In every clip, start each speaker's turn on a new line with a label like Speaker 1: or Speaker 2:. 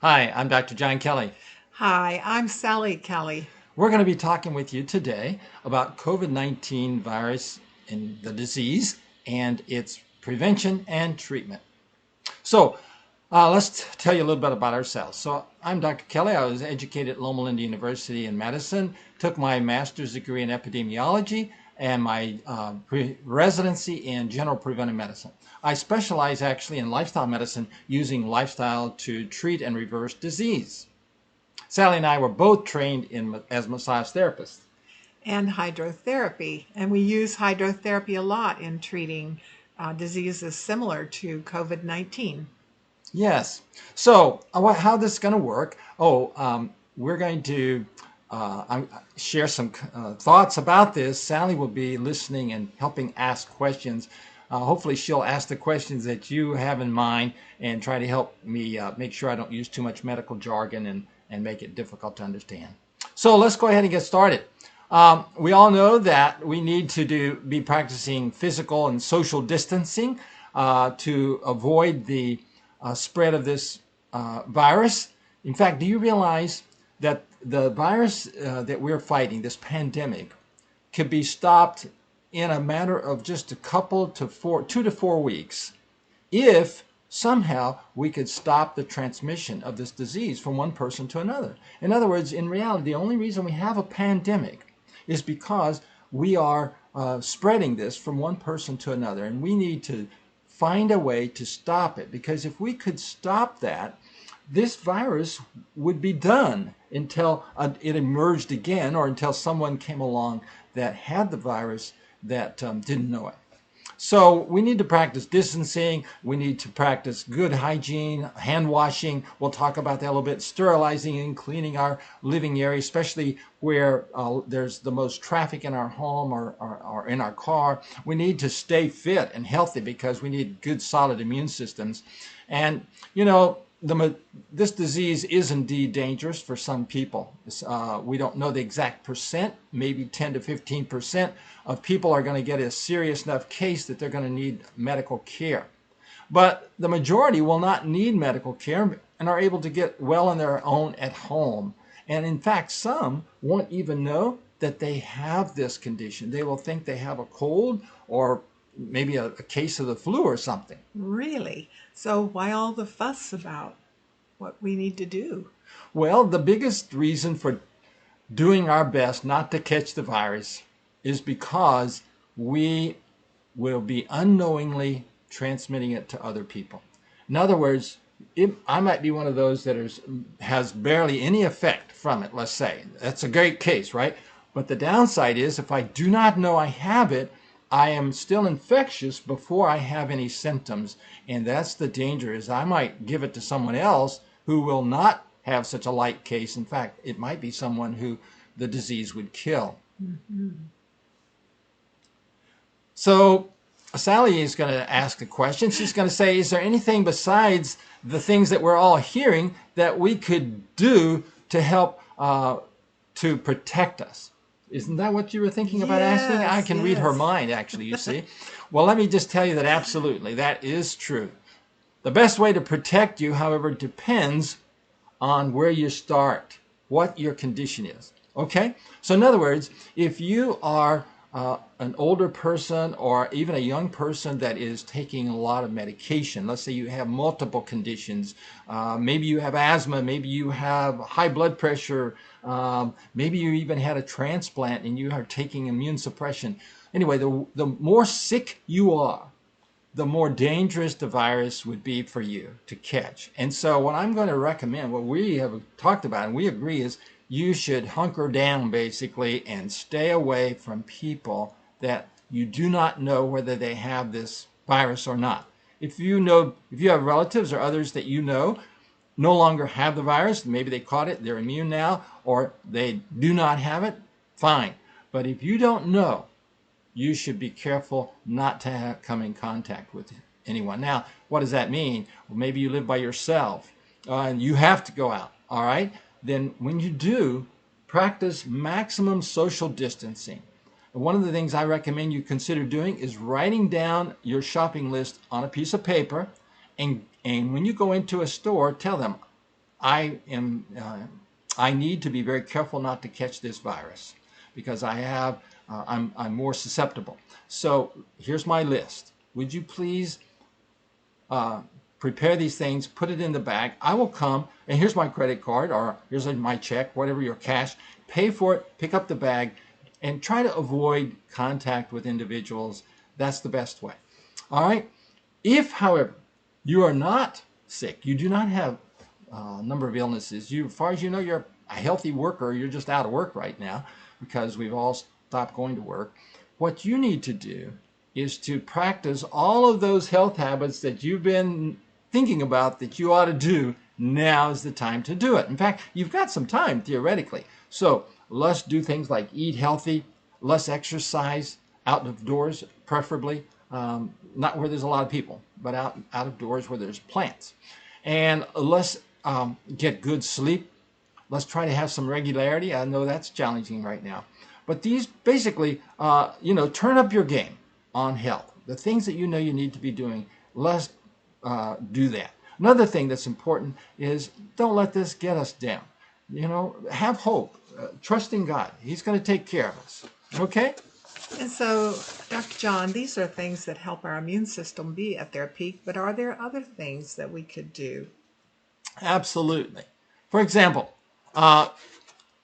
Speaker 1: Hi, I'm Dr. John Kelly.
Speaker 2: Hi, I'm Sally Kelly.
Speaker 1: We're going to be talking with you today about COVID-19 virus and the disease and its prevention and treatment. So, let's tell you a little bit about ourselves. So, I'm Dr. Kelly. I was educated at Loma Linda University in medicine, took my master's degree in epidemiology and my residency in general preventive medicine. I specialize actually in lifestyle medicine using lifestyle to treat and reverse disease. Sally and I were both trained as massage therapists.
Speaker 2: And hydrotherapy. And we use hydrotherapy a lot in treating diseases similar to COVID 19.
Speaker 1: Yes. So, how this is going to work? We're going to share some thoughts about this. Sally will be listening and helping ask questions. Hopefully, she'll ask the questions that you have in mind and try to help me make sure I don't use too much medical jargon and make it difficult to understand. So, let's go ahead and get started. We all know that we need to be practicing physical and social distancing to avoid the spread of this virus. In fact, do you realize that the virus that we're fighting, this pandemic, could be stopped in a matter of just a couple to 2 to 4 weeks if somehow we could stop the transmission of this disease from one person to another. In other words, in reality, the only reason we have a pandemic is because we are spreading this from one person to another, and we need to find a way to stop it, because if we could stop that, this virus would be done until it emerged again, or until someone came along that had the virus that didn't know it. So we need to practice distancing. We need to practice good hygiene, hand washing. We'll talk about that a little bit. Sterilizing and cleaning our living area, especially where there's the most traffic in our home or in our car. We need to stay fit and healthy because we need good, solid immune systems. And, you know, this disease is indeed dangerous for some people. We don't know the exact percent, maybe 10 to 15% of people are going to get a serious enough case that they're going to need medical care. But the majority will not need medical care and are able to get well on their own at home. And in fact, some won't even know that they have this condition. They will think they have a cold or maybe a case of the flu or something.
Speaker 2: Really? So, why all the fuss about what we need to do?
Speaker 1: Well, the biggest reason for doing our best not to catch the virus is because we will be unknowingly transmitting it to other people. In other words, I might be one of those that has barely any effect from it, let's say. That's a great case, right? But the downside is if I do not know I have it, I am still infectious before I have any symptoms. And that's the danger, is I might give it to someone else who will not have such a light case. In fact, it might be someone who the disease would kill.
Speaker 2: Mm-hmm.
Speaker 1: So Sally is going to ask a question. She's going to say, is there anything besides the things that we're all hearing that we could do to help to protect us? Isn't that what you were thinking about asking? I
Speaker 2: Yes,
Speaker 1: can read her
Speaker 2: yes.
Speaker 1: mind, actually, you see. Well, let me just tell you that absolutely, that is true. The best way to protect you, however, depends on where you start, what your condition is. Okay? So in other words, if you are an older person or even a young person that is taking a lot of medication, let's say you have multiple conditions, maybe you have asthma, maybe you have high blood pressure, maybe you even had a transplant and you are taking immune suppression. Anyway, the more sick you are, the more dangerous the virus would be for you to catch. And so what I'm going to recommend, what we have talked about and we agree, is you should hunker down basically and stay away from people that you do not know whether they have this virus or not. If you have relatives or others that you know no longer have the virus, maybe they caught it, they're immune now, or they do not have it, fine. But if you don't know, you should be careful not to come in contact with anyone. Now, what does that mean? Well, maybe you live by yourself and you have to go out, all right? Then when you do, practice maximum social distancing. And one of the things I recommend you consider doing is writing down your shopping list on a piece of paper, and when you go into a store, tell them, I need to be very careful not to catch this virus because I'm more susceptible. So here's my list. Would you please prepare these things, put it in the bag. I will come, and here's my credit card, or here's my check, whatever your cash. Pay for it, pick up the bag, and try to avoid contact with individuals. That's the best way. All right. If, however, you are not sick, you do not have a number of illnesses, as far as you know, you're a healthy worker, you're just out of work right now because we've all stopped going to work. What you need to do is to practice all of those health habits that you've been thinking about that you ought to do. Now is the time to do it. In fact, you've got some time theoretically. So let's do things like eat healthy, less exercise, out of doors preferably, not where there's a lot of people, but out of doors where there's plants. And let's get good sleep. Let's try to have some regularity. I know that's challenging right now. But these basically, turn up your game on health. The things that you know you need to be doing, let's do that. Another thing that's important is don't let this get us down. Have hope. Trust in God. He's going to take care of us. Okay?
Speaker 2: And so, Dr. John, these are things that help our immune system be at their peak, but are there other things that we could do?
Speaker 1: Absolutely. For example,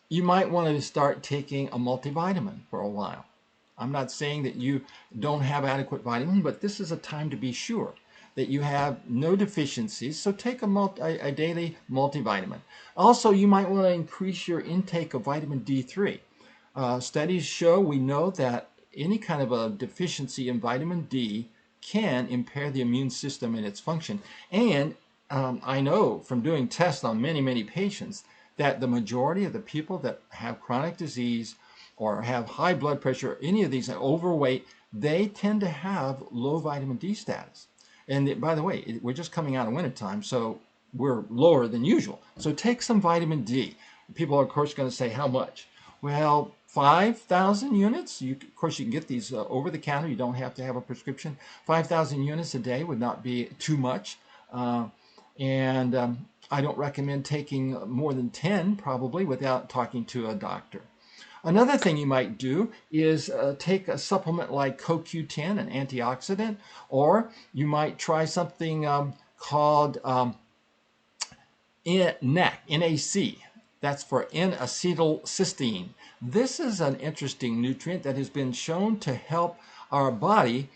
Speaker 1: you might want to start taking a multivitamin for a while. I'm not saying that you don't have adequate vitamin, but this is a time to be sure that you have no deficiencies. So take a daily multivitamin. Also, you might want to increase your intake of vitamin D3. Studies show, we know that any kind of a deficiency in vitamin D can impair the immune system and its function. And I know from doing tests on many, many patients that the majority of the people that have chronic disease or have high blood pressure, any of these, overweight, they tend to have low vitamin D status. And by the way, we're just coming out of wintertime, so we're lower than usual. So take some vitamin D. People are, of course, going to say, how much? Well, 5,000 units. Of course, you can get these over the counter. You don't have to have a prescription. 5,000 units a day would not be too much. And I don't recommend taking more than 10 probably without talking to a doctor. Another thing you might do is take a supplement like CoQ10, an antioxidant, or you might try something called NAC, NAC. That's for N-acetylcysteine. This is an interesting nutrient that has been shown to help our body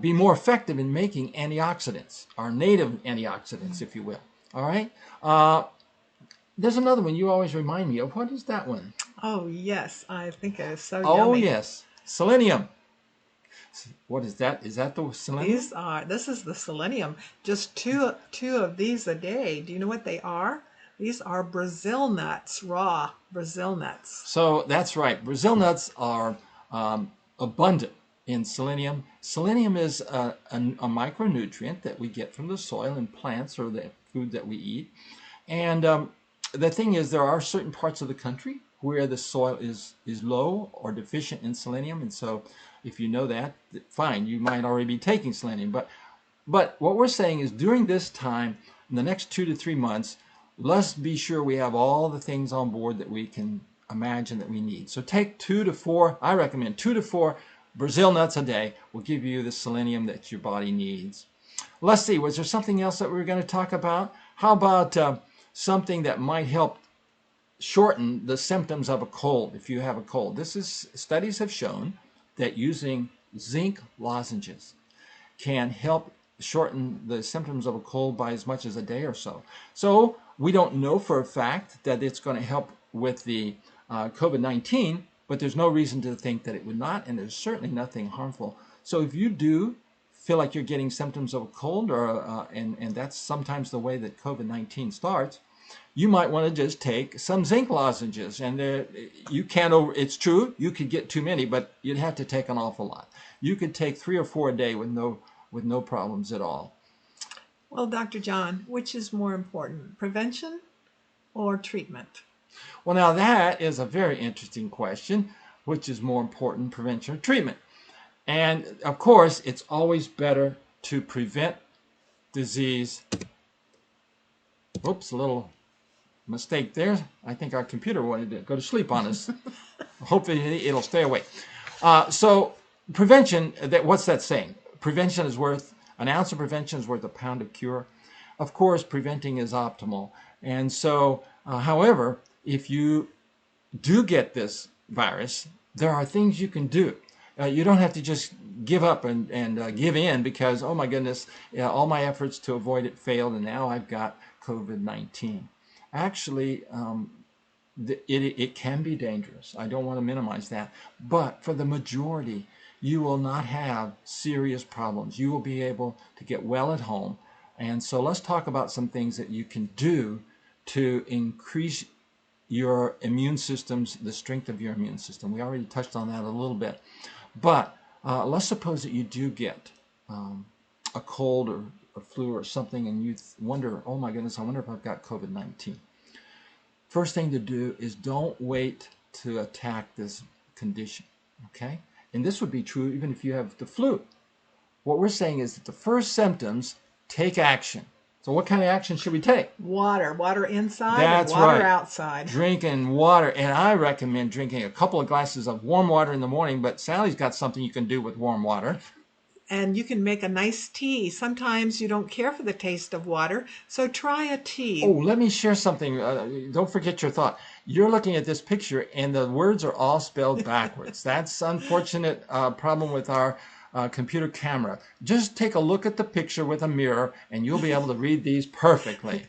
Speaker 1: be more effective in making antioxidants, our native antioxidants, if you will. All right? There's another one you always remind me of. What is that one?
Speaker 2: Oh, yes. I think it is so
Speaker 1: Oh,
Speaker 2: yummy.
Speaker 1: yes. Selenium. What is that? Is that the selenium?
Speaker 2: This is the selenium. Just two of these a day. Do you know what they are? These are Brazil nuts, raw Brazil nuts.
Speaker 1: So that's right. Brazil nuts are abundant in selenium. Selenium is a micronutrient that we get from the soil and plants or the food that we eat. And the thing is, there are certain parts of the country where the soil is low or deficient in selenium. And so if you know that, fine, you might already be taking selenium. But what we're saying is during this time, in the next 2 to 3 months, let's be sure we have all the things on board that we can imagine that we need. So take 2 to 4, I recommend 2 to 4 Brazil nuts a day will give you the selenium that your body needs. Let's see, was there something else that we were going to talk about? How about something that might help shorten the symptoms of a cold if you have a cold? Studies have shown that using zinc lozenges can help shorten the symptoms of a cold by as much as a day or so. So we don't know for a fact that it's going to help with the COVID-19, but there's no reason to think that it would not, and there's certainly nothing harmful. So if you do feel like you're getting symptoms of a cold, and that's sometimes the way that COVID-19 starts, you might want to just take some zinc lozenges. And you can't it's true, you could get too many, but you'd have to take an awful lot. You could take 3 or 4 a day with no problems at all.
Speaker 2: Well, Dr. John, which is more important, prevention or treatment?
Speaker 1: Well, now that is a very interesting question. Which is more important, prevention or treatment? And of course, it's always better to prevent disease Oops, a little mistake there. I think our computer wanted to go to sleep on us. Hopefully it'll stay awake. So prevention, what's that saying? Prevention is worth, an ounce of prevention is worth a pound of cure. Of course, preventing is optimal. And so, however, if you do get this virus, there are things you can do. You don't have to just give up and give in because, oh my goodness, all my efforts to avoid it failed and now I've got COVID-19. Actually, it can be dangerous. I don't want to minimize that. But for the majority, you will not have serious problems. You will be able to get well at home. And so let's talk about some things that you can do to increase your immune systems, the strength of your immune system. We already touched on that a little bit. But let's suppose that you do get a cold or a flu or something and you wonder, oh my goodness, I wonder if I've got COVID-19. First thing to do is don't wait to attack this condition, okay? And this would be true even if you have the flu. What we're saying is that the first symptoms, take action. So what kind of action should we take?
Speaker 2: Water. Water inside
Speaker 1: That's
Speaker 2: and water
Speaker 1: right.
Speaker 2: outside.
Speaker 1: Drinking water. And I recommend drinking a couple of glasses of warm water in the morning, but Sally's got something you can do with warm water.
Speaker 2: And you can make a nice tea. Sometimes you don't care for the taste of water, so try a tea.
Speaker 1: Oh, let me share something. Don't forget your thought. You're looking at this picture, and the words are all spelled backwards. That's unfortunate problem with our computer camera. Just take a look at the picture with a mirror, and you'll be able to read these perfectly.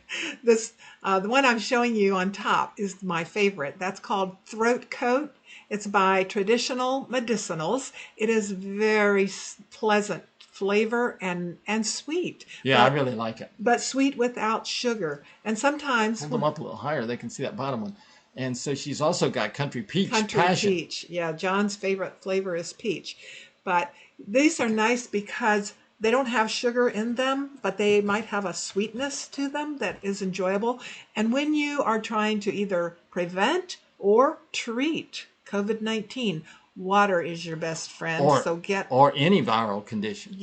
Speaker 2: This, the one I'm showing you on top is my favorite. That's called Throat Coat. It's by Traditional Medicinals. It is very pleasant flavor and sweet.
Speaker 1: Yeah, I really like it.
Speaker 2: But sweet without sugar. And sometimes
Speaker 1: Hold them up a little higher. They can see that bottom one. And so she's also got Country Peach
Speaker 2: Country
Speaker 1: Passion.
Speaker 2: Peach. Yeah, John's favorite flavor is peach. But these are nice because they don't have sugar in them, but they might have a sweetness to them that is enjoyable. And when you are trying to either prevent or treat COVID-19, water is your best friend.
Speaker 1: Or any viral condition.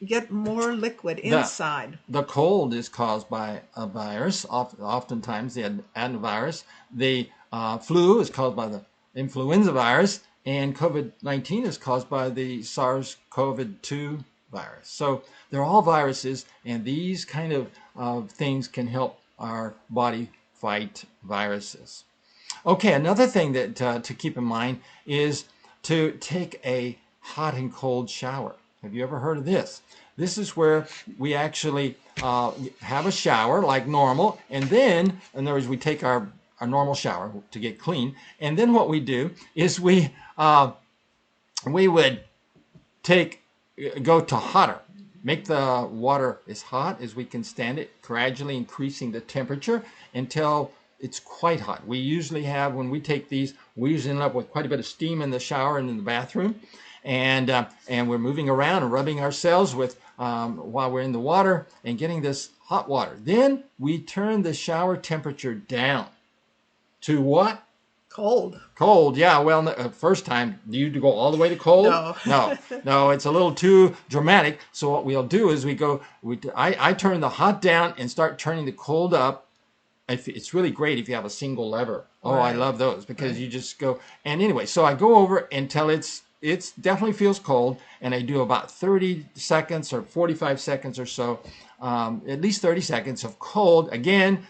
Speaker 2: Get more liquid inside.
Speaker 1: The cold is caused by a virus, oftentimes the adenovirus. The flu is caused by the influenza virus, and COVID-19 is caused by the SARS-CoV-2 virus. So they're all viruses, and these kind of things can help our body fight viruses. Okay, another thing that to keep in mind is to take a hot and cold shower. Have you ever heard of this? This is where we actually have a shower like normal, and then, in other words, we take our normal shower to get clean, and then what we do is we would go to hotter. Make the water as hot as we can stand it, gradually increasing the temperature until it's quite hot. We usually have, when we take these, we usually end up with quite a bit of steam in the shower and in the bathroom. And we're moving around and rubbing ourselves with while we're in the water and getting this hot water. Then we turn the shower temperature down to what?
Speaker 2: Cold.
Speaker 1: Cold, yeah. Well, first time, do you go all the way to cold? No, it's a little too dramatic. So what we'll do is I turn the hot down and start turning the cold up. It's really great if you have a single lever. Oh, right. I love those because you just go. And anyway, so I go over until it's definitely feels cold, and I do about 30 seconds or 45 seconds or so, at least 30 seconds of cold. Again,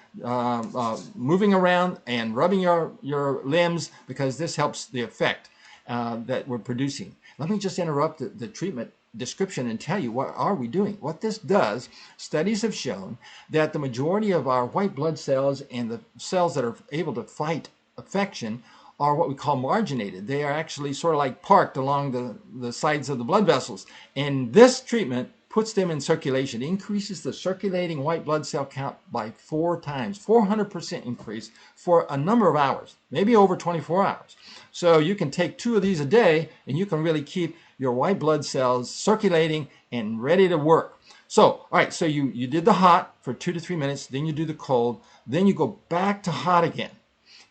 Speaker 1: moving around and rubbing your limbs because this helps the effect that we're producing. Let me just interrupt the treatment description and tell you what are we doing. What this does, studies have shown that the majority of our white blood cells and the cells that are able to fight infection are what we call marginated. They are actually sort of like parked along the sides of the blood vessels. And this treatment puts them in circulation, increases the circulating white blood cell count by 4 times, 400% increase for a number of hours, maybe over 24 hours. So you can take 2 of these a day and you can really keep your white blood cells circulating and ready to work. So, all right, so you did the hot for 2 to 3 minutes, then you do the cold, then you go back to hot again.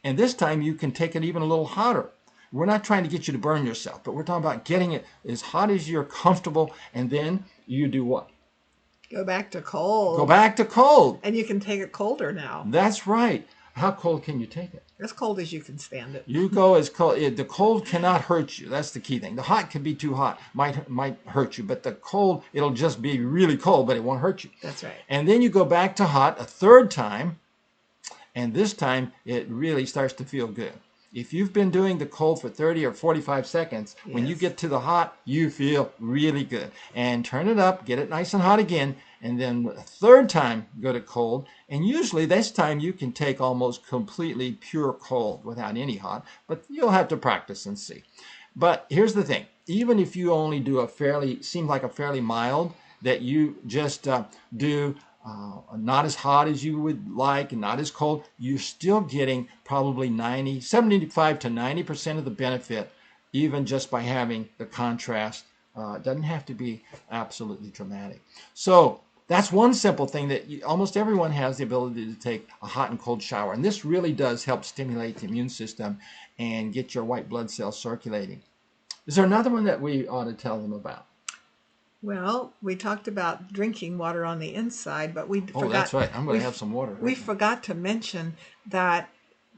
Speaker 1: And this time you can take it even a little hotter. We're not trying to get you to burn yourself, but we're talking about getting it as hot as you're comfortable, and then you do what?
Speaker 2: Go back to
Speaker 1: Go
Speaker 2: cold.
Speaker 1: back to cold.
Speaker 2: And you can take it colder now.
Speaker 1: That's right. How cold can you take it?
Speaker 2: As cold as you can stand it.
Speaker 1: You go as cold. The cold cannot hurt you. That's the key thing. The hot can be too hot, might hurt you, but the cold, it'll just be really cold, but it won't hurt you.
Speaker 2: That's right.
Speaker 1: And then you go back to hot a third time, and this time it really starts to feel good. If you've been doing the cold for 30 or 45 seconds, when you
Speaker 2: Yes.
Speaker 1: get to the hot, you feel really good. And turn it up, get it nice and hot again, and then a third time go to cold. And usually this time you can take almost completely pure cold without any hot, but you'll have to practice and see. But here's the thing, even if you only do seems like a fairly mild, that you just do not as hot as you would like and not as cold, you're still getting probably 75 to 90% of the benefit, even just by having the contrast. It doesn't have to be absolutely dramatic. So that's one simple thing that almost everyone has the ability to take a hot and cold shower. And this really does help stimulate the immune system and get your white blood cells circulating. Is there another one that we ought to tell them about?
Speaker 2: Well, we talked about drinking water on the inside, but we
Speaker 1: Oh,
Speaker 2: forgot.
Speaker 1: that's right. I'm going
Speaker 2: we
Speaker 1: to have some water.
Speaker 2: we
Speaker 1: Right now.
Speaker 2: forgot to mention that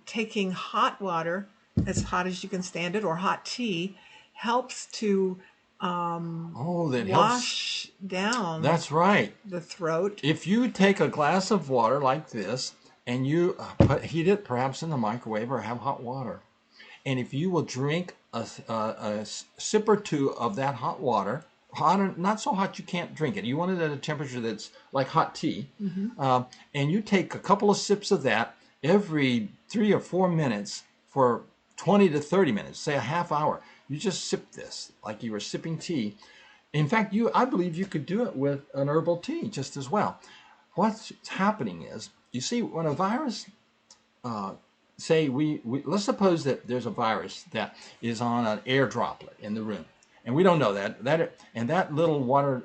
Speaker 2: taking hot water, as hot as you can stand it, or hot tea, helps to
Speaker 1: Oh, that helps.
Speaker 2: wash down
Speaker 1: That's right.
Speaker 2: the throat.
Speaker 1: If you take a glass of water like this and you heat it perhaps in the microwave or have hot water, and if you will drink a sip or two of that hot water, hot or not so hot you can't drink it. You want it at a temperature that's like hot tea, and you take a couple of sips of that every 3 or 4 minutes for 20 to 30 minutes, say a half hour. You just sip this like you were sipping tea. In fact, I believe you could do it with an herbal tea just as well. What's happening is, you see, when a virus, say let's suppose that there's a virus that is on an air droplet in the room, and we don't know that little water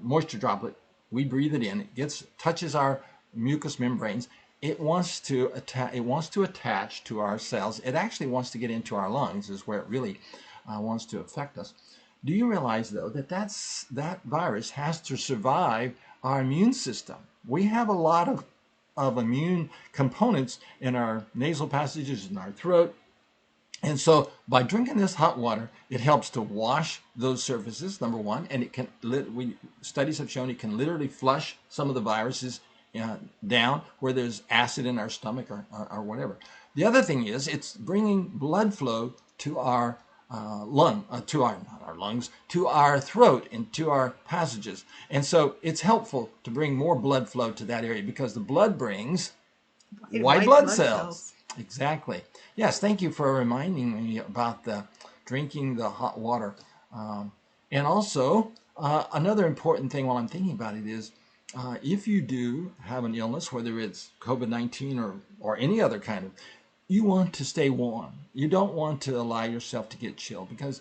Speaker 1: moisture droplet, we breathe it in, touches our mucous membranes. It wants to attach to our cells. It actually wants to get into our lungs, is where it really wants to affect us. Do you realize, though, that virus has to survive our immune system? We have a lot of immune components in our nasal passages, in our throat. And so by drinking this hot water, it helps to wash those surfaces, number one, and studies have shown it can literally flush some of the viruses down where there's acid in our stomach or whatever. The other thing is, it's bringing blood flow to our not our lungs, to our throat and to our passages. And so it's helpful to bring more blood flow to that area, because the blood brings white blood cells. Exactly. Yes, thank you for reminding me about drinking the hot water. And also, another important thing while I'm thinking about it is, if you do have an illness, whether it's COVID-19 or any other kind of, you want to stay warm. You don't want to allow yourself to get chilled, because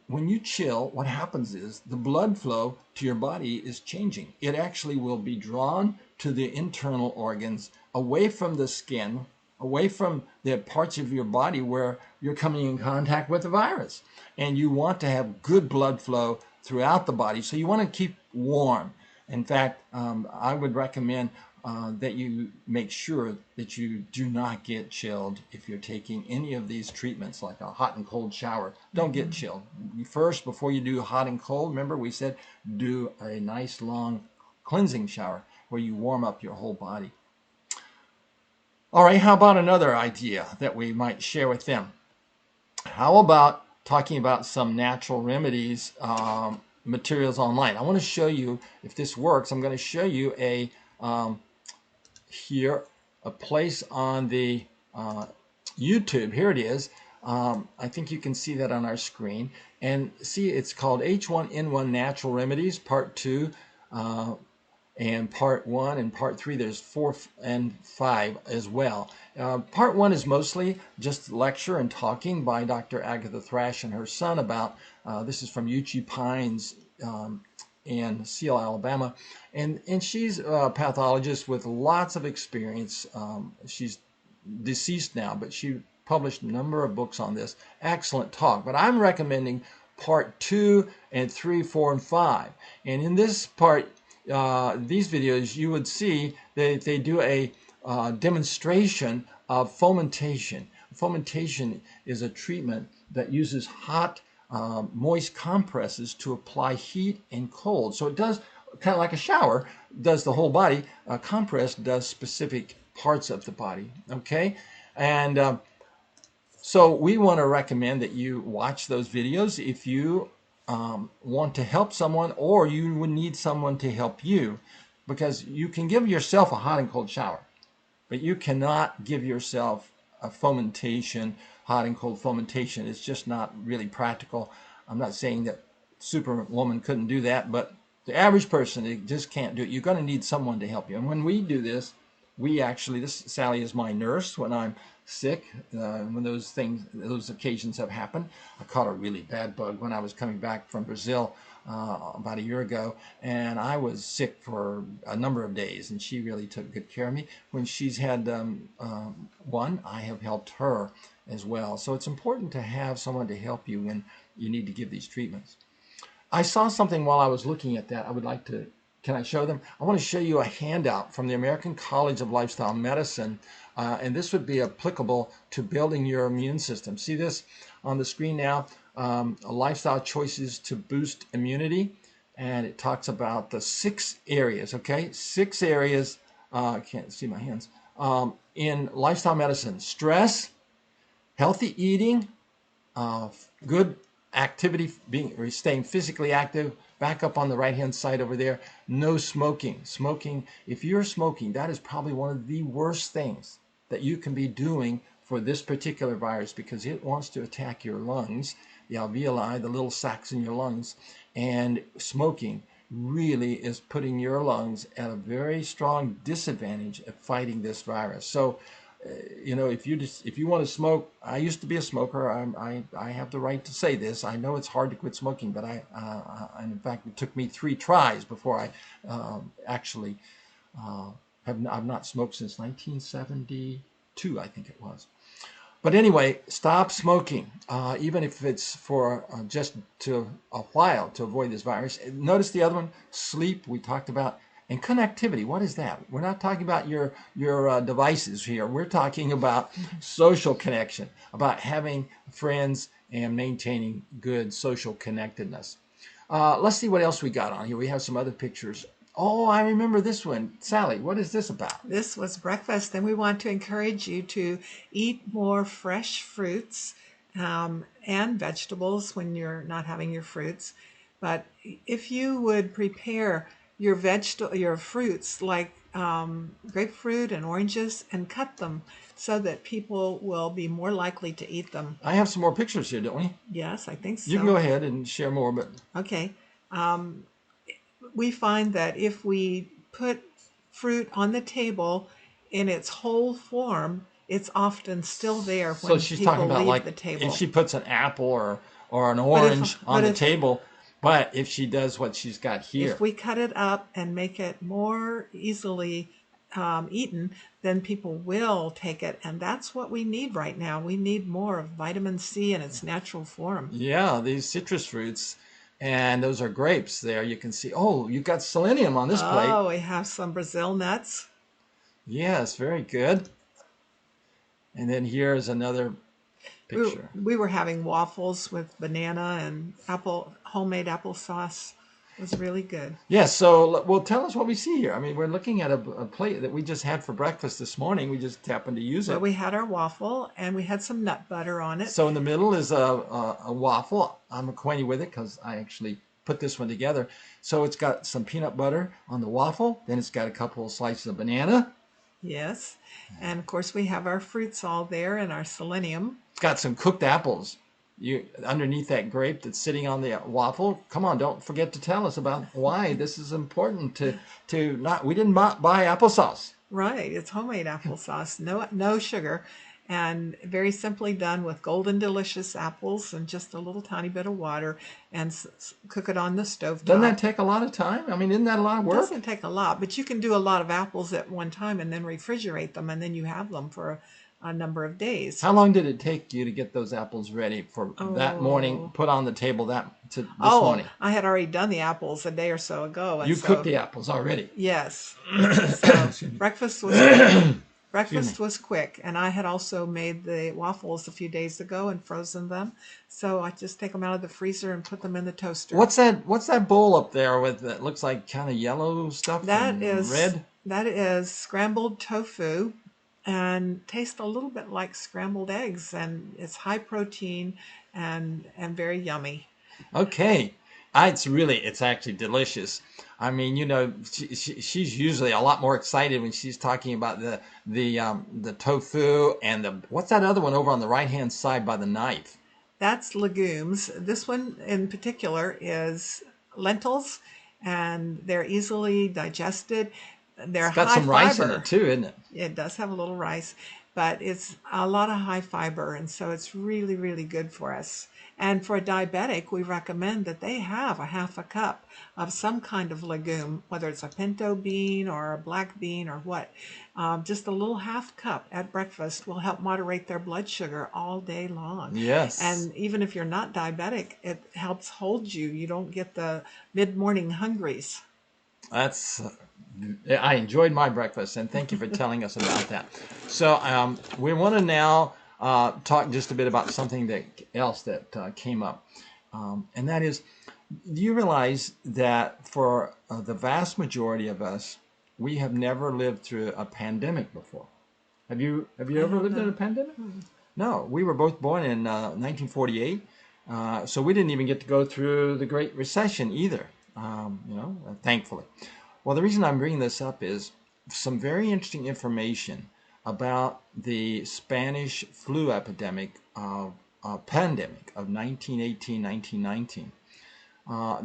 Speaker 1: when you chill, what happens is the blood flow to your body is changing. It actually will be drawn to the internal organs, away from the skin, away from the parts of your body where you're coming in contact with the virus. And you want to have good blood flow throughout the body, so you want to keep warm. In fact, I would recommend that you make sure that you do not get chilled if you're taking any of these treatments, like a hot and cold shower. Don't get chilled. First, before you do hot and cold, remember we said do a nice long cleansing shower where you warm up your whole body. All right, how about another idea that we might share with them? How about talking about some natural remedies, materials online? I want to show you if this works. I'm going to show you a place on the YouTube. Here it is. I think you can see that on our screen. And see, it's called H1N1 Natural Remedies, Part 2, and Part 1 and Part 3. There's 4 and 5 as well. Part 1 is mostly just lecture and talking by Dr. Agatha Thrash and her son about, this is from Uchee Pines in Seal, Alabama. And she's a pathologist with lots of experience. She's deceased now, but she published a number of books on this. Excellent talk. But I'm recommending Part 2 and 3, 4, and 5. And in this part, these videos, you would see they do a demonstration of fomentation. Fomentation is a treatment that uses hot, moist compresses to apply heat and cold. So it does kind of like a shower, does the whole body. Compress does specific parts of the body. Okay, and so we want to recommend that you watch those videos if you want to help someone, or you would need someone to help you, because you can give yourself a hot and cold shower, but you cannot give yourself a fomentation, hot and cold fomentation. It's just not really practical. I'm not saying that Superwoman couldn't do that, but the average person, they just can't do it. You're going to need someone to help you. And when we do this, Sally is my nurse when I'm sick, when those occasions have happened. I caught a really bad bug when I was coming back from Brazil about a year ago, and I was sick for a number of days, and she really took good care of me. When she's had one, I have helped her as well. So it's important to have someone to help you when you need to give these treatments. I saw something while I was looking at that. I would like to, can I show them? I want to show you a handout from the American College of Lifestyle Medicine, and this would be applicable to building your immune system. See this on the screen now? Lifestyle choices to boost immunity, and it talks about the 6 areas, okay? 6 areas, I can't see my hands, in lifestyle medicine: stress, healthy eating, good activity, staying physically active. Back up on the right hand side over there, no smoking. Smoking, if you're smoking, that is probably one of the worst things that you can be doing for this particular virus, because it wants to attack your lungs, the alveoli, the little sacs in your lungs, and smoking really is putting your lungs at a very strong disadvantage at fighting this virus. So if you want to smoke, I used to be a smoker. I have the right to say this. I know it's hard to quit smoking, but and in fact, it took me 3 tries before I actually I've not smoked since 1972, I think it was. But anyway, stop smoking, even if it's for just to a while, to avoid this virus. Notice the other one, sleep, we talked about. And connectivity, what is that? We're not talking about your devices here. We're talking about social connection, about having friends and maintaining good social connectedness. Let's see what else we got on here. We have some other pictures. Oh, I remember this one. Sally, what is this about?
Speaker 2: This was breakfast, and we want to encourage you to eat more fresh fruits and vegetables when you're not having your fruits. But if you would prepare your fruits like grapefruit and oranges, and cut them so that people will be more likely to eat them.
Speaker 1: I have some more pictures here, don't we?
Speaker 2: Yes, I think so.
Speaker 1: You can go ahead and share more, but
Speaker 2: okay. We find that if we put fruit on the table in its whole form, it's often still there when
Speaker 1: so she's
Speaker 2: people
Speaker 1: talking about
Speaker 2: leave
Speaker 1: like
Speaker 2: the table.
Speaker 1: if she puts an apple or an orange on the table. But if she does what she's got here,
Speaker 2: if we cut it up and make it more easily eaten, then people will take it. And that's what we need right now. We need more of vitamin C in its natural form.
Speaker 1: Yeah, these citrus fruits, and those are grapes there. You can see, oh, you've got selenium on this plate.
Speaker 2: Oh, we have some Brazil nuts.
Speaker 1: Yes, very good. And then here's another picture.
Speaker 2: We were having waffles with banana and homemade applesauce. It was really good.
Speaker 1: Yes, so well, tell us what we see here. I mean, we're looking at a plate that we just had for breakfast this morning. We just happened to use it.
Speaker 2: Well, we had our waffle, and we had some nut butter on it.
Speaker 1: So in the middle is a waffle. I'm acquainted with it because I actually put this one together. So it's got some peanut butter on the waffle. Then it's got a couple of slices of banana.
Speaker 2: Yes, and of course we have our fruits all there and our selenium.
Speaker 1: It's got some cooked apples underneath that grape that's sitting on the waffle. Come on, don't forget to tell us about why this is important to not. We didn't buy applesauce.
Speaker 2: Right, it's homemade applesauce, no sugar, and very simply done with golden delicious apples and just a little tiny bit of water, and cook it on the stove
Speaker 1: Doesn't that
Speaker 2: top.
Speaker 1: take a lot of time? I mean, isn't that a lot of
Speaker 2: It
Speaker 1: work?
Speaker 2: doesn't take a lot, but you can do a lot of apples at one time and then refrigerate them, and then you have them for a number of days.
Speaker 1: How long did it take you to get those apples ready for that morning,
Speaker 2: Oh,
Speaker 1: put on the table this
Speaker 2: oh,
Speaker 1: morning?
Speaker 2: I had already done the apples a day or so ago, and
Speaker 1: You cooked
Speaker 2: so
Speaker 1: the apples already.
Speaker 2: yes, so
Speaker 1: Excuse me.
Speaker 2: breakfast was quick.
Speaker 1: Excuse
Speaker 2: Breakfast
Speaker 1: me.
Speaker 2: was quick, and I had also made the waffles a few days ago and frozen them. So I just take them out of the freezer and put them in the toaster.
Speaker 1: What's that bowl up there with that looks like kind of yellow stuff
Speaker 2: That
Speaker 1: and
Speaker 2: is
Speaker 1: red?
Speaker 2: that is scrambled tofu, and tastes a little bit like scrambled eggs, and it's high protein and very yummy.
Speaker 1: Okay. It's actually delicious. I mean, she's usually a lot more excited when she's talking about the tofu and what's that other one over on the right hand side by the knife?
Speaker 2: That's legumes. This one in particular is lentils, and they're easily digested. They're
Speaker 1: It's got
Speaker 2: high
Speaker 1: some rice in it
Speaker 2: fiber.
Speaker 1: too, isn't it?
Speaker 2: It does have a little rice, but it's a lot of high fiber, and so it's really, really good for us. And for a diabetic, we recommend that they have a half a cup of some kind of legume, whether it's a pinto bean or a black bean or what. Just a little half cup at breakfast will help moderate their blood sugar all day long.
Speaker 1: Yes.
Speaker 2: And even if you're not diabetic, it helps hold you. You don't get the mid-morning hungries.
Speaker 1: That's I enjoyed my breakfast, and thank you for telling us about that. So we want to now talk just a bit about something else that came up, and that is, do you realize that for the vast majority of us, we have never lived through a pandemic before? Have you
Speaker 2: I
Speaker 1: ever
Speaker 2: don't
Speaker 1: lived in a
Speaker 2: know.
Speaker 1: pandemic? No, we were both born in 1948, so we didn't even get to go through the Great Recession either. Thankfully. Well, the reason I'm bringing this up is some very interesting information about the Spanish flu pandemic of 1918, 1919.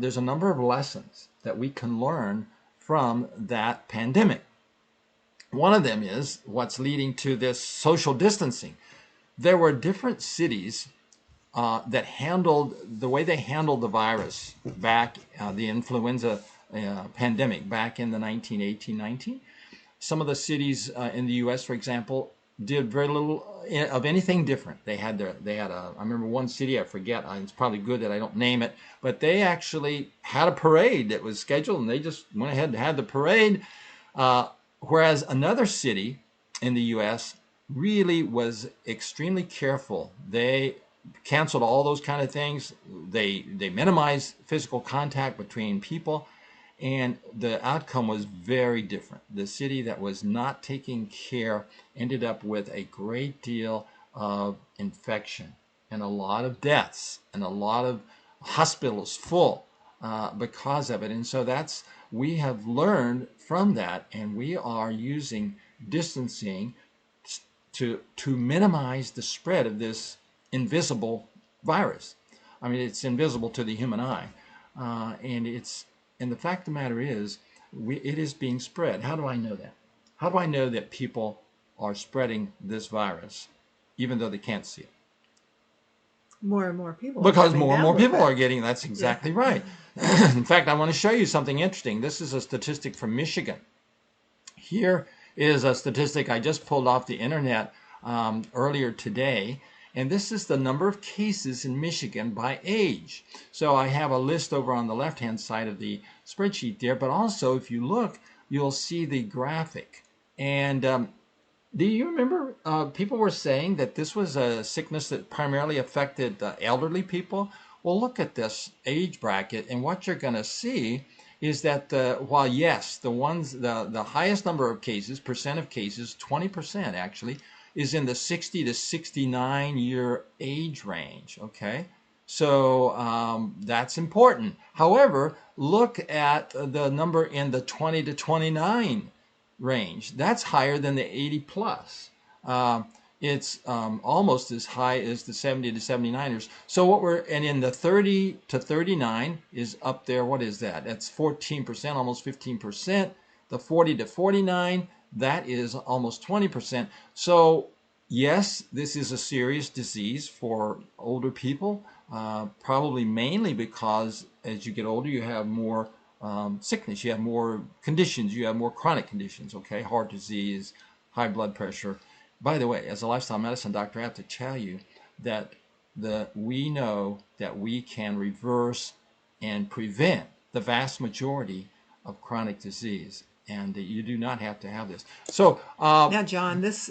Speaker 1: There's a number of lessons that we can learn from that pandemic. One of them is what's leading to this social distancing. There were different cities that handled the way they handled the virus back, the influenza pandemic back in the 1918-19. Some of the cities in the U.S., for example, did very little of anything different. I remember one city, I forget, it's probably good that I don't name it, but they actually had a parade that was scheduled, and they just went ahead and had the parade. Whereas another city in the U.S. really was extremely careful. They canceled all those kind of things. They minimized physical contact between people, and the outcome was very different. The city that was not taking care ended up with a great deal of infection and a lot of deaths and a lot of hospitals full because of it. And so we have learned from that, and we are using distancing to minimize the spread of this invisible virus. I mean, it's invisible to the human eye, and the fact of the matter is, it is being spread. How do I know that? How do I know that people are spreading this virus, even though they can't see it?
Speaker 2: More and more people are
Speaker 1: Because
Speaker 2: coming
Speaker 1: more and
Speaker 2: down
Speaker 1: more
Speaker 2: with
Speaker 1: people
Speaker 2: it.
Speaker 1: are getting. That's
Speaker 2: Yeah.
Speaker 1: exactly right. In fact, I want to show you something interesting. This is a statistic from Michigan. Here is a statistic I just pulled off the internet earlier today, and this is the number of cases in Michigan by age. So I have a list over on the left-hand side of the spreadsheet there, but also if you look, you'll see the graphic. And do you remember people were saying that this was a sickness that primarily affected elderly people? Well, look at this age bracket, and what you're going to see is that while yes, the highest number of cases, percent of cases, 20% actually, is in the 60 to 69 year age range. Okay, so that's important. However, look at the number in the 20 to 29 range. That's higher than the 80 plus. It's almost as high as the 70 to 79ers. So and in the 30 to 39 is up there. What is that? That's 14%, almost 15%. The 40 to 49, that is almost 20%. So Yes, this is a serious disease for older people, probably mainly because as you get older, you have more sickness, you have more conditions, you have more chronic conditions, okay? Heart disease, high blood pressure. By the way, as a lifestyle medicine doctor, I have to tell you that we know that we can reverse and prevent the vast majority of chronic disease, and you do not have to have this. So,
Speaker 2: Now, John, this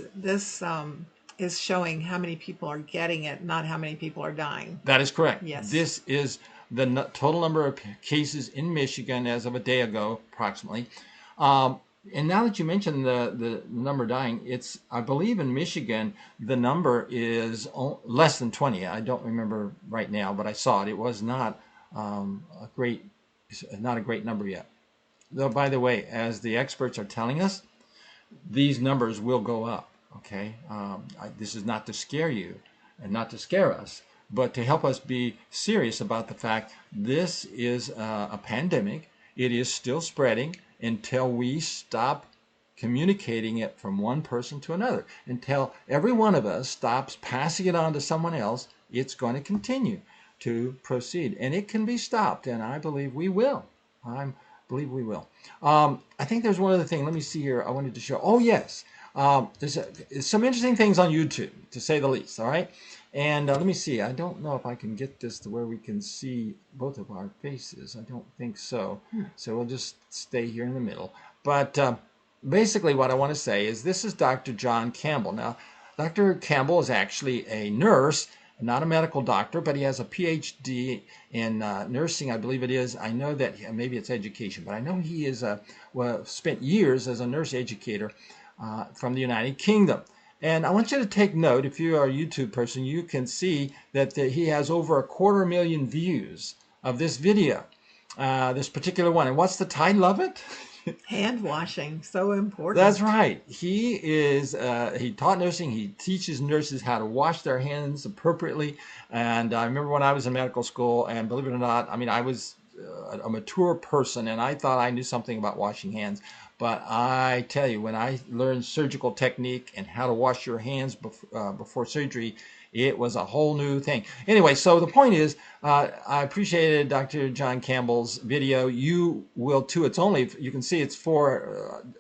Speaker 2: is showing how many people are getting it, not how many people are dying.
Speaker 1: that is correct.
Speaker 2: Yes.
Speaker 1: This is the total number of cases in Michigan as of a day ago, approximately. Um, and now that you mentioned the number dying, it's, I believe in Michigan, the number is less than 20. I don't remember right now, but I saw it. It was not a great, not a great number yet. Though, by the way, as the experts are telling us, these numbers will go up. Okay, this is not to scare you and not to scare us, but to help us be serious about the fact this is a pandemic. It is still spreading until we stop communicating it from one person to another. Until every one of us stops passing it on to someone else, it's going to continue to proceed, and it can be stopped, and I believe we will. I believe we will. I think there's one other thing. Let me see here. I wanted to show. Oh, yes. There's some interesting things on YouTube, to say the least. All right. And let me see. I don't know if I can get this to where we can see both of our faces. I don't think so. So we'll just stay here in the middle. But basically what I want to say is this is Dr. John Campbell. Now, Dr. Campbell is actually a nurse, not a medical doctor, but he has a PhD in nursing, I believe it is. I know that maybe it's education, but I know he is spent years as a nurse educator from the United Kingdom. And I want you to take note, if you are a YouTube person, you can see that he has over 250,000 views of this video, this particular one. And what's the title of it?
Speaker 2: Hand washing, so important.
Speaker 1: That's right. He is, he taught nursing. He teaches nurses how to wash their hands appropriately. And I remember when I was in medical school, and believe it or not, I mean, I was a mature person, and I thought I knew something about washing hands. But I tell you, when I learned surgical technique and how to wash your hands before surgery, it was a whole new thing. Anyway, so the point is, I appreciated Dr. John Campbell's video. You will too. It's only, you can see it's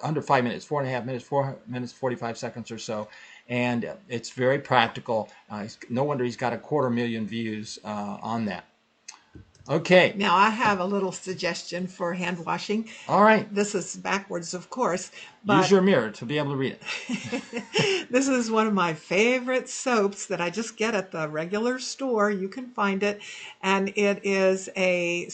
Speaker 1: under 5 minutes, 4.5 minutes, 4 minutes, 45 seconds or so. And it's very practical. No wonder he's got 250,000 views on that. Okay.
Speaker 2: Now, I have a little suggestion for hand washing.
Speaker 1: All right.
Speaker 2: This is backwards, of course.
Speaker 1: Use your mirror to be able to read it.
Speaker 2: This is one of my favorite soaps that I just get at the regular store. You can find it. And it is a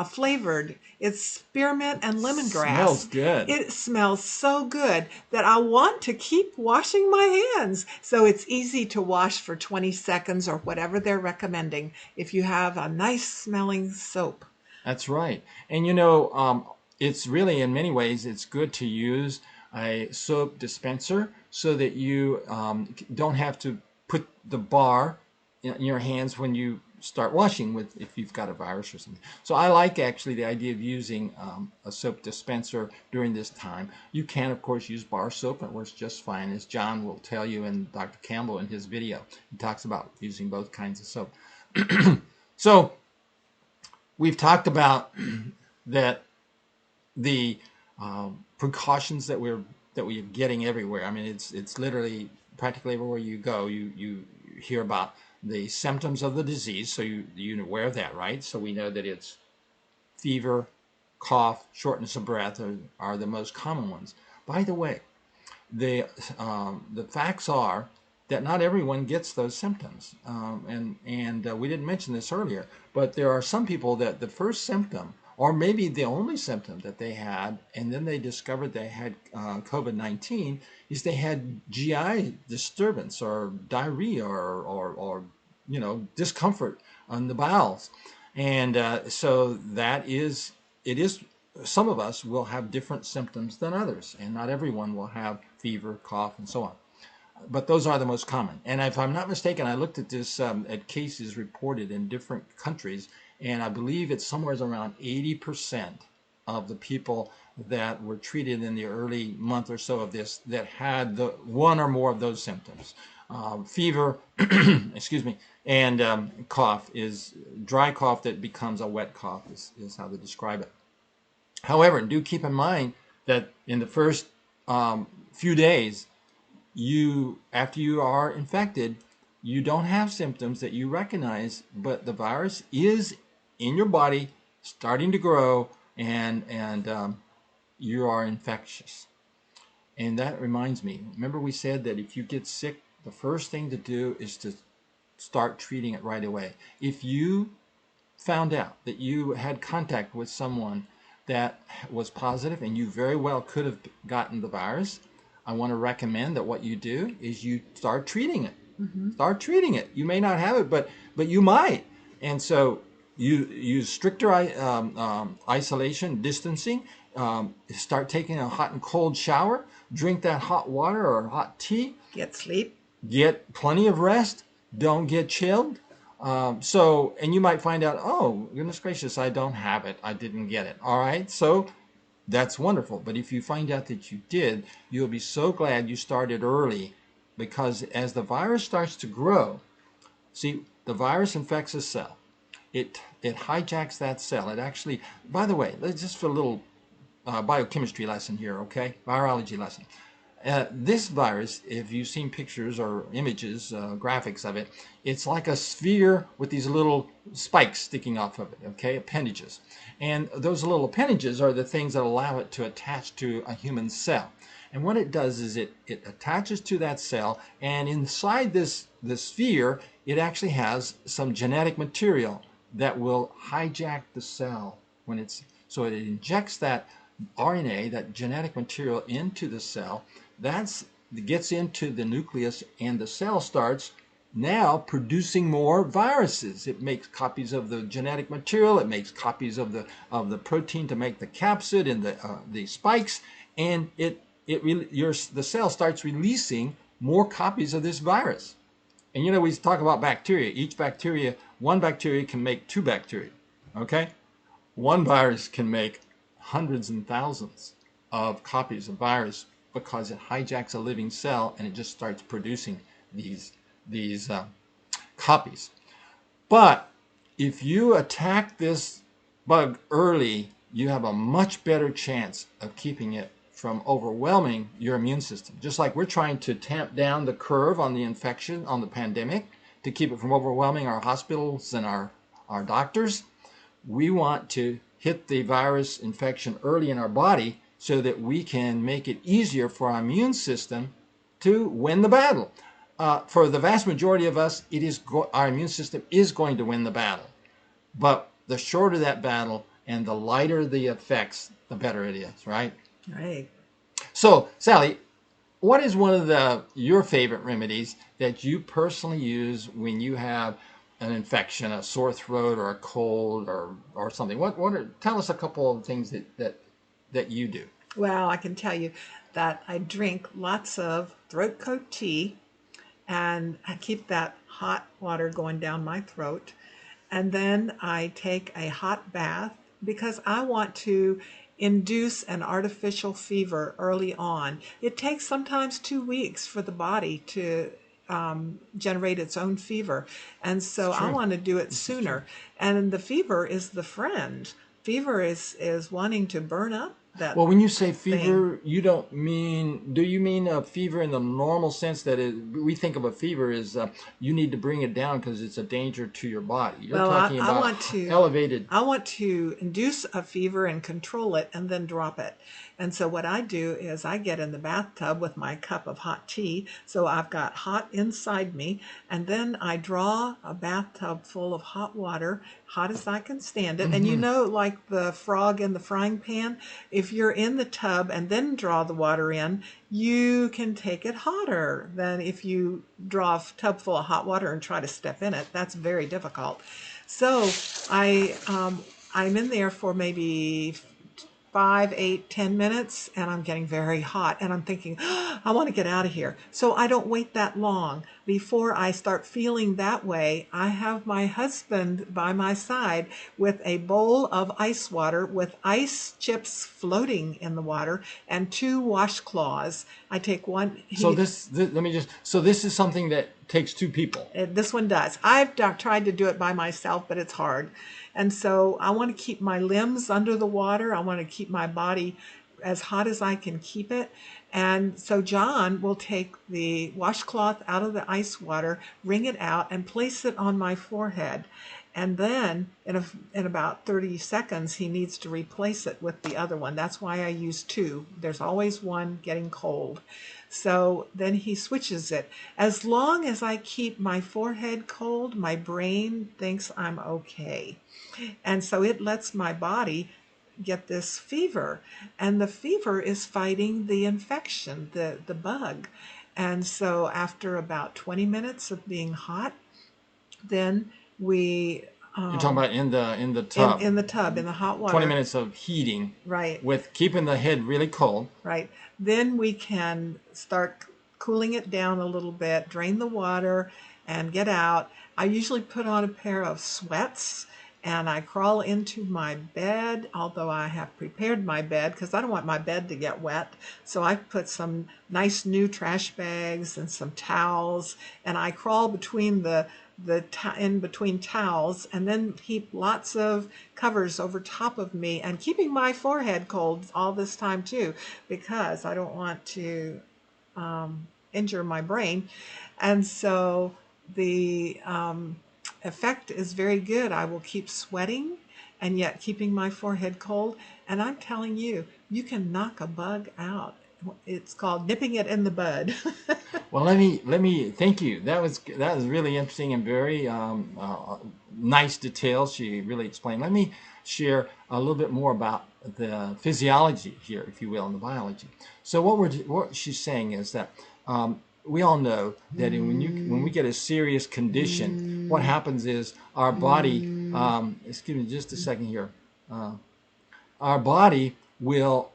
Speaker 2: flavored. It's spearmint and lemongrass.
Speaker 1: Smells good.
Speaker 2: It smells so good that I want to keep washing my hands. So it's easy to wash for 20 seconds or whatever they're recommending if you have a nice smelling soap.
Speaker 1: That's right. And you know, it's really, in many ways, it's good to use a soap dispenser so that you don't have to put the bar in your hands when you start washing if you've got a virus or something. So I like actually the idea of using a soap dispenser during this time. You can, of course, use bar soap. It works just fine, as John will tell you, and Dr. Campbell in his video. He talks about using both kinds of soap. So we've talked about that the precautions that we're getting everywhere. I mean, it's literally practically everywhere you go. You hear about the symptoms of the disease, so you're aware of that, right? So we know that it's fever, cough, shortness of breath are the most common ones. By the way, the facts are that not everyone gets those symptoms, and we didn't mention this earlier, but there are some people that the first symptom, or maybe the only symptom that they had, and then they discovered they had COVID-19, is they had GI disturbance or diarrhea or you know, discomfort on the bowels. And so it is, some of us will have different symptoms than others, and not everyone will have fever, cough, and so on. But those are the most common. And if I'm not mistaken, I looked at this at cases reported in different countries, and I believe it's somewhere around 80% of the people that were treated in the early month or so of this that had the one or more of those symptoms. fever, excuse me, and cough is dry cough that becomes a wet cough is how they describe it. However, do keep in mind that in the first few days, after you are infected, you don't have symptoms that you recognize, but the virus is in your body, starting to grow, and you are infectious. And that reminds me, remember we said that if you get sick, the first thing to do is to start treating it right away. If you found out that you had contact with someone that was positive and you very well could have gotten the virus, I want to recommend that what you do is you start treating it.
Speaker 2: Mm-hmm.
Speaker 1: Start treating it. You may not have it, but you might. And so you use stricter isolation, distancing. Start taking a hot and cold shower. Drink that hot water or hot tea.
Speaker 2: Get sleep.
Speaker 1: Get plenty of rest. Don't get chilled. And you might find out, oh, goodness gracious, I don't have it. I didn't get it. All right. So that's wonderful. But if you find out that you did, you'll be so glad you started early, because as the virus starts to grow, see, the virus infects a cell. It hijacks that cell. It actually, by the way, let's just for a little biochemistry lesson here, okay? Virology lesson. This virus, if you've seen pictures or images, graphics of it, it's like a sphere with these little spikes sticking off of it, okay, appendages. And those little appendages are the things that allow it to attach to a human cell. And what it does is it attaches to that cell, and inside this sphere, it actually has some genetic material that will hijack the cell so it injects that RNA, that genetic material, into the cell. That gets into the nucleus, and the cell starts now producing more viruses. It makes copies of the genetic material. It makes copies of the protein to make the capsid and the spikes, and the cell starts releasing more copies of this virus. And we talk about bacteria. One bacteria can make two bacteria. Okay, one virus can make hundreds and thousands of copies of virus, because it hijacks a living cell and it just starts producing these copies. But if you attack this bug early, you have a much better chance of keeping it from overwhelming your immune system. Just like we're trying to tamp down the curve on the infection, on the pandemic, to keep it from overwhelming our hospitals and our doctors, we want to hit the virus infection early in our body so that we can make it easier for our immune system to win the battle. For the vast majority of us, our immune system is going to win the battle. But the shorter that battle and the lighter the effects, the better it is, right?
Speaker 2: Right.
Speaker 1: So, Sally, what is one of your favorite remedies that you personally use when you have an infection, a sore throat, or a cold, or something? Tell us a couple of things that you do.
Speaker 2: Well, I can tell you that I drink lots of throat coat tea, and I keep that hot water going down my throat. And then I take a hot bath, because I want to induce an artificial fever early on. It takes sometimes 2 weeks for the body to generate its own fever. And so I want to do it sooner. And the fever is the friend. Fever is wanting to burn up that.
Speaker 1: Well, when you say fever, you don't mean, do you mean a fever in the normal sense that we think of a fever as you need to bring it down because it's a danger to your body? You're talking about elevated.
Speaker 2: I want to induce a fever and control it and then drop it. And so what I do is I get in the bathtub with my cup of hot tea. So I've got hot inside me. And then I draw a bathtub full of hot water, hot as I can stand it. Mm-hmm. And like the frog in the frying pan, if you're in the tub and then draw the water in, you can take it hotter than if you draw a tub full of hot water and try to step in it. That's very difficult. So I'm in there for maybe 5, 8, 10 minutes, and I'm getting very hot, and I'm thinking, I want to get out of here. So I don't wait that long. Before I start feeling that way, I have my husband by my side with a bowl of ice water with ice chips floating in the water and 2 washcloths. I take one.
Speaker 1: So let me just. So this is something that takes two people.
Speaker 2: This one does. I've tried to do it by myself, but it's hard. And so I want to keep my limbs under the water. I want to keep my body as hot as I can keep it. And so John will take the washcloth out of the ice water, wring it out, and place it on my forehead. And then in about 30 seconds, he needs to replace it with the other one. That's why I use 2. There's always one getting cold. So then he switches it. As long as I keep my forehead cold, my brain thinks I'm okay. And so it lets my body get this fever. And the fever is fighting the infection, the bug. And so after about 20 minutes of being hot, then we
Speaker 1: You're talking about in the tub.
Speaker 2: in the tub, in the hot water.
Speaker 1: 20 minutes of heating.
Speaker 2: Right.
Speaker 1: With keeping the head really cold.
Speaker 2: Right. Then we can start cooling it down a little bit, drain the water, and get out. I usually put on a pair of sweats and I crawl into my bed, although I have prepared my bed because I don't want my bed to get wet. So I put some nice new trash bags and some towels, and I crawl between in between towels, and then heap lots of covers over top of me, and keeping my forehead cold all this time too, because I don't want to injure my brain. And so the effect is very good. I will keep sweating and yet keeping my forehead cold. And I'm telling you, you can knock a bug out. It's called nipping it in the bud.
Speaker 1: Well, let me thank you. That was really interesting and very nice details. She really explained. Let me share a little bit more about the physiology here, if you will, and the biology. So what she's saying is that we all know that when we get a serious condition, what happens is our body. Excuse me, just a second here. Our body will.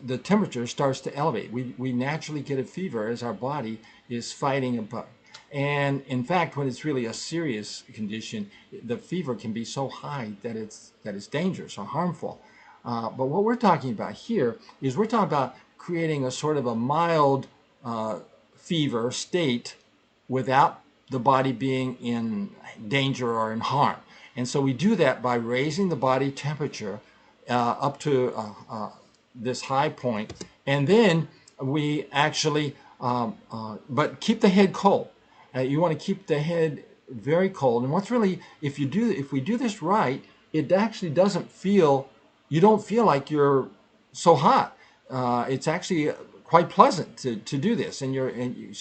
Speaker 1: The temperature starts to elevate. We naturally get a fever as our body is fighting a bug. And in fact, when it's really a serious condition, the fever can be so high that it's dangerous or harmful. But what we're talking about here is we're talking about creating a sort of a mild fever state without the body being in danger or in harm. And so we do that by raising the body temperature up to this high point, and then we actually but keep the head cold. You want to keep the head very cold, and what's really, if we do this right, it actually doesn't feel, you don't feel like you're so hot. It's actually quite pleasant to do this, so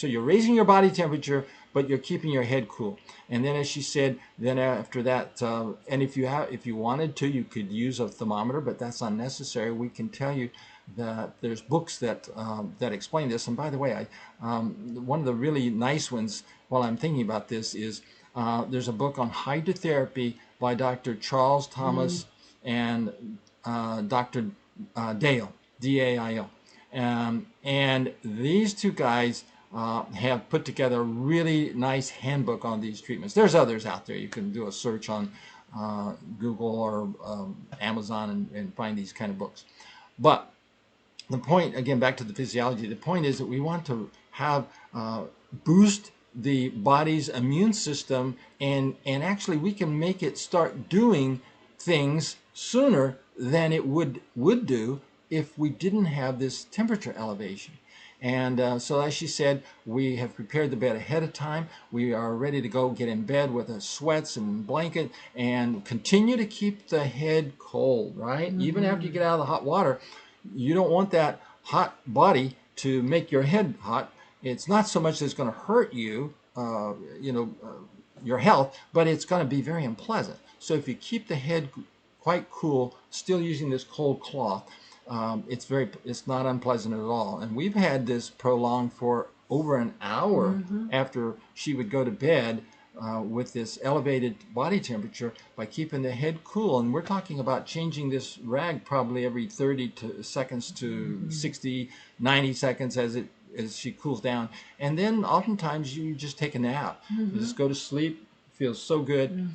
Speaker 1: you're raising your body temperature, but you're keeping your head cool. And then, as she said, then after that, and if you wanted to, you could use a thermometer, but that's unnecessary. We can tell you that there's books that explain this. And by the way, one of the really nice ones, while I'm thinking about this, is there's a book on hydrotherapy by Dr. Charles Thomas and Dr. Dale, D-A-I-L. And these two guys have put together a really nice handbook on these treatments. There's others out there. You can do a search on Google or Amazon and find these kind of books. But the point, again, back to the physiology, the point is that we want to have boost the body's immune system, and actually we can make it start doing things sooner than it would do if we didn't have this temperature elevation. And so, as she said, we have prepared the bed ahead of time. We are ready to go get in bed with a sweats and blanket, and continue to keep the head cold, right? Even after you get out of the hot water, you don't want that hot body to make your head hot. It's not so much that it's going to hurt you, your health, but it's going to be very unpleasant. So if you keep the head quite cool, still using this cold cloth, it's not unpleasant at all. And we've had this prolonged for over an hour after she would go to bed. with this elevated body temperature by keeping the head cool. And we're talking about changing this rag probably every 30 seconds to 60, 90 seconds as she cools down. And then oftentimes you just take a nap. You just go to sleep. Feels so good.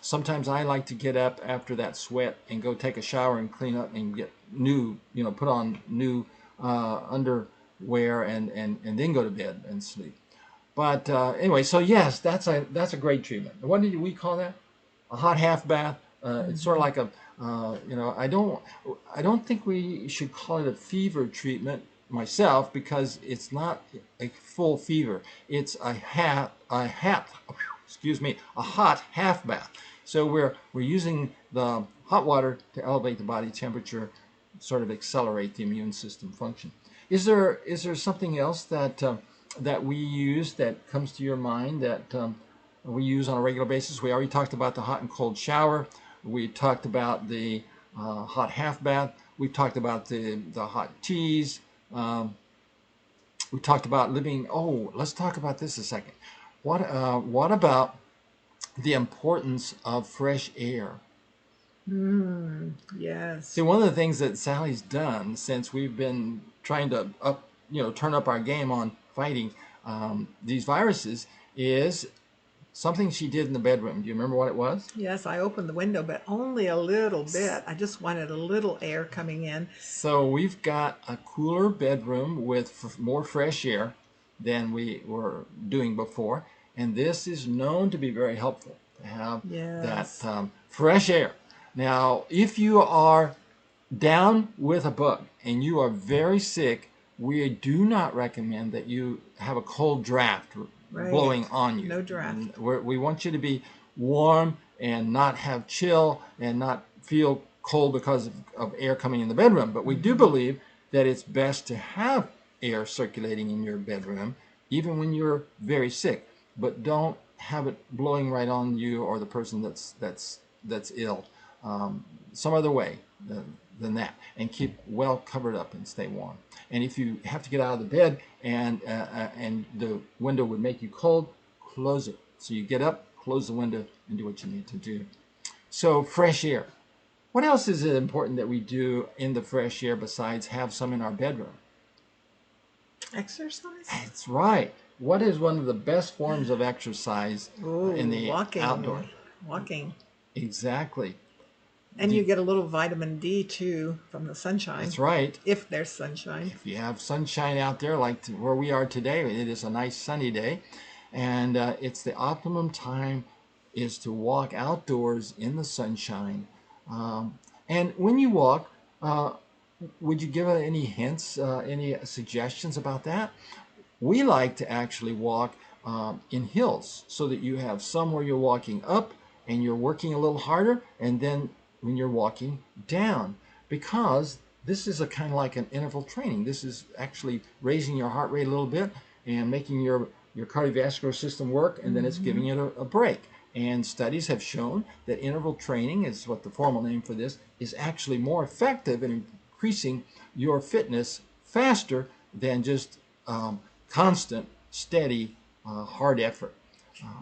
Speaker 1: Sometimes I like to get up after that sweat and go take a shower and clean up and get new, put on new underwear and then go to bed and sleep. But anyway, so yes, that's a great treatment. What did we call that? A hot half bath. It's sort of like a, I don't think we should call it a fever treatment myself, because it's not a full fever. It's a hot half bath. So we're using the hot water to elevate the body temperature, sort of accelerate the immune system function. Is there something else that we use that comes to your mind that we use on a regular basis? We already talked about the hot and cold shower. We talked about the hot half bath. We talked about the hot teas. We talked about living. Oh, let's talk about this a second. What about the importance of fresh air?
Speaker 2: Yes.
Speaker 1: See, one of the things that Sally's done since we've been trying to turn up our game on fighting these viruses is something she did in the bedroom. Do you remember what it was?
Speaker 2: Yes, I opened the window, but only a little bit. I just wanted a little air coming in.
Speaker 1: So we've got a cooler bedroom with more fresh air than we were doing before. And this is known to be very helpful to have that fresh air. Now, if you are down with a bug and you are very sick, we do not recommend that you have a cold draft blowing on you.
Speaker 2: No draft.
Speaker 1: We want you to be warm and not have chill and not feel cold because of air coming in the bedroom. But we do believe that it's best to have air circulating in your bedroom even when you're very sick. But don't have it blowing right on you or the person that's ill. Some other way than that, and keep well covered up and stay warm. And if you have to get out of the bed and the window would make you cold, close it. So you get up, close the window, and do what you need to do. So fresh air. What else is it important that we do in the fresh air besides have some in our bedroom?
Speaker 2: Exercise?
Speaker 1: That's right. What is one of the best forms of exercise in the outdoor?
Speaker 2: Walking.
Speaker 1: Exactly.
Speaker 2: And you get a little vitamin D too from the sunshine.
Speaker 1: That's right.
Speaker 2: If there's sunshine.
Speaker 1: If you have sunshine out there, like where we are today, it is a nice sunny day. And it's the optimum time is to walk outdoors in the sunshine. And when you walk, would you give any hints, any suggestions about that? We like to actually walk in hills so that you have somewhere you're walking up and you're working a little harder, and then when you're walking down, because this is a kind of like an interval training. This is actually raising your heart rate a little bit and making your cardiovascular system work, and then it's giving it a break. And studies have shown that interval training is what the formal name for this is, actually more effective in increasing your fitness faster than just constant, steady, hard effort.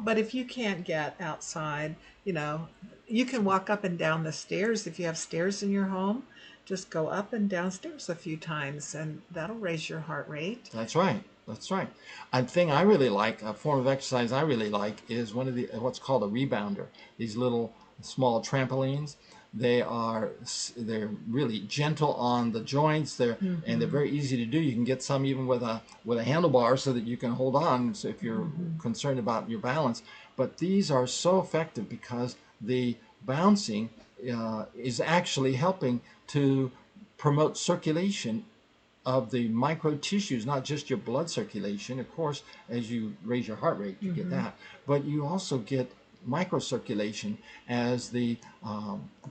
Speaker 2: But if you can't get outside, you can walk up and down the stairs. If you have stairs in your home, just go up and down stairs a few times, and that'll raise your heart rate.
Speaker 1: That's right. That's right. A thing I really like, a form of exercise I really like, is what's called a rebounder. These little small trampolines. They're really gentle on the joints. And they're very easy to do. You can get some even with a handlebar so that you can hold on if you're concerned about your balance. But these are so effective because the bouncing is actually helping to promote circulation of the micro tissues, not just your blood circulation. Of course, as you raise your heart rate, you get that, but you also get microcirculation as the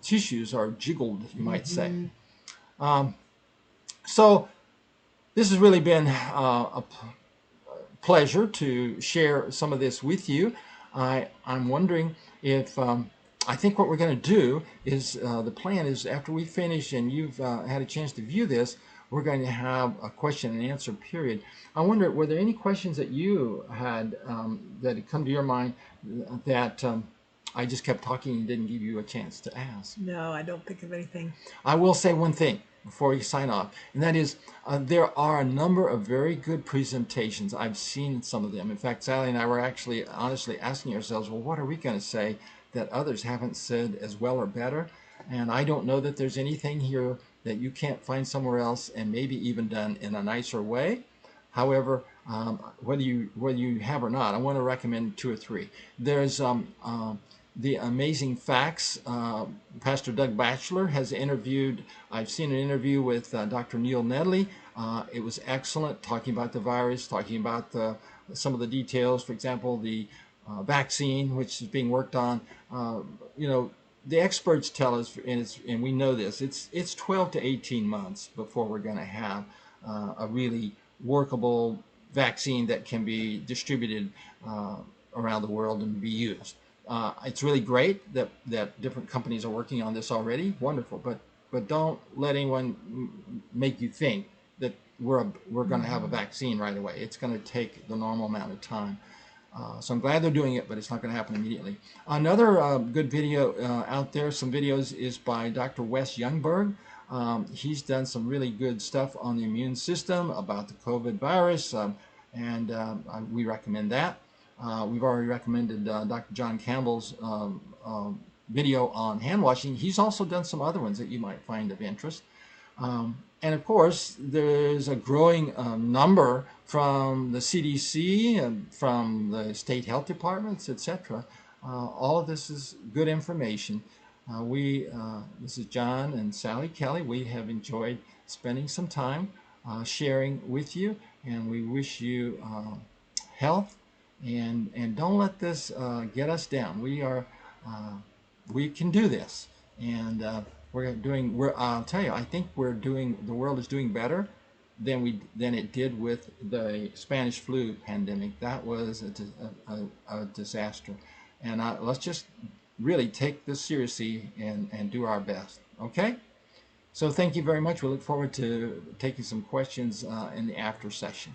Speaker 1: tissues are jiggled, you might say. So this has really been a pleasure to share some of this with you. I'm wondering if I think what we're going to do is the plan is after we finish and you've had a chance to view this, we're going to have a question and answer period. I wonder, were there any questions that you had that had come to your mind that I just kept talking and didn't give you a chance to ask?
Speaker 2: No, I don't think of anything.
Speaker 1: I will say one thing before we sign off, and that is there are a number of very good presentations. I've seen some of them. In fact, Sally and I were actually honestly asking ourselves, well, what are we going to say that others haven't said as well or better? And I don't know that there's anything here that you can't find somewhere else and maybe even done in a nicer way. However, whether you have or not, I want to recommend two or three. There's the Amazing Facts. Pastor Doug Batchelor has interviewed, I've seen an interview with Dr. Neil Nedley. It was excellent, talking about the virus, talking about some of the details. For example, the vaccine, which is being worked on. You know, the experts tell us, and we know this, it's 12 to 18 months before we're going to have a really workable vaccine that can be distributed around the world and be used. It's really great that different companies are working on this already. Wonderful, but don't let anyone make you think that we're going to have a vaccine right away. It's going to take the normal amount of time. So I'm glad they're doing it, but it's not going to happen immediately. Another good video out there, some videos, is by Dr. Wes Youngberg. He's done some really good stuff on the immune system about the COVID virus, and we recommend that. We've already recommended Dr. John Campbell's video on hand washing. He's also done some other ones that you might find of interest. And of course, there's a growing number from the CDC and from the state health departments, etc. All of this is good information. This is John and Sally Kelly. We have enjoyed spending some time sharing with you, and we wish you health. And don't let this get us down. We can do this, and I'll tell you, I think the world is doing better than it did with the Spanish flu pandemic. That was a disaster, and let's just really take this seriously and do our best. Okay. So thank you very much. We look forward to taking some questions in the after session.